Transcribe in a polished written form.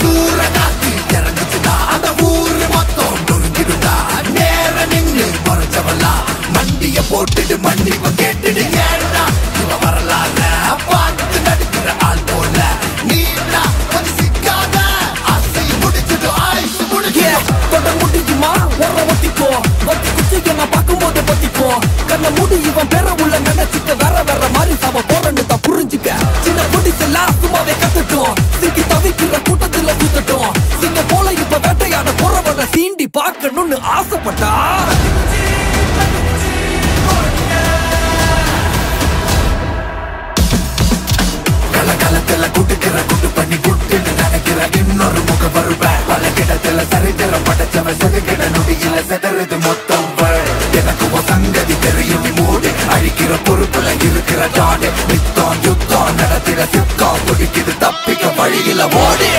சூரகாத்தி இறங்குச்சுடா அந்த ஊரு மொத்தம் நொறுங்கிடுடா. நேர நின்னு மறைச்சவளா மண்டிய போட்டுடு மன்னிப்பு கேட்டுடு. ஏன்னா இவ வரலாற பார்த்து நடிக்கிற ஆள் போல நீனா கொஞ்சம் சிக்காத. ஆசை முடிச்சுடு ஆயுசு முடிச்சு தொட முடியுமா ஒரு ஒத்திக்கோ. ஒத்தி குச்சிக்க நான் பார்க்கும்போது பத்திக்கோ. கண்ண மூடி இவன் பெற உள்ள நினைச்சுக்க வேற வேற மாதிரி சாவ போறன்னு தான் புரிஞ்சுக்க. சின்ன குடிசெல்லாம் சும்மாவே கத்துட்டோம். சிக்கி தவிக்கிற கூட்டத்துல சுத்தட்டும். சிங்க போல இப்ப வேட்டையாட போறவன சீண்டி பார்க்கணும்னு ஆசைப்பட்டா கலகலத்துல குட்டுக்கிற குட்டு பண்ணி குட்டுன்னு நினைக்கிற இன்னொரு முக வருவேன். பல கிடத்துல சரித்திரம் படைச்சவ செதுக்கிட நொடியில செதறது மொத்தம். எனக்கு சங்கதி தெரியும் நீ மூடி அழிக்கிற பொறுப்புல இருக்கிற டாடு. நித்தம் யுத்தம் நடத்திட சித்தம் குடிக்குது தப்பிக்க வழியில ஓடி.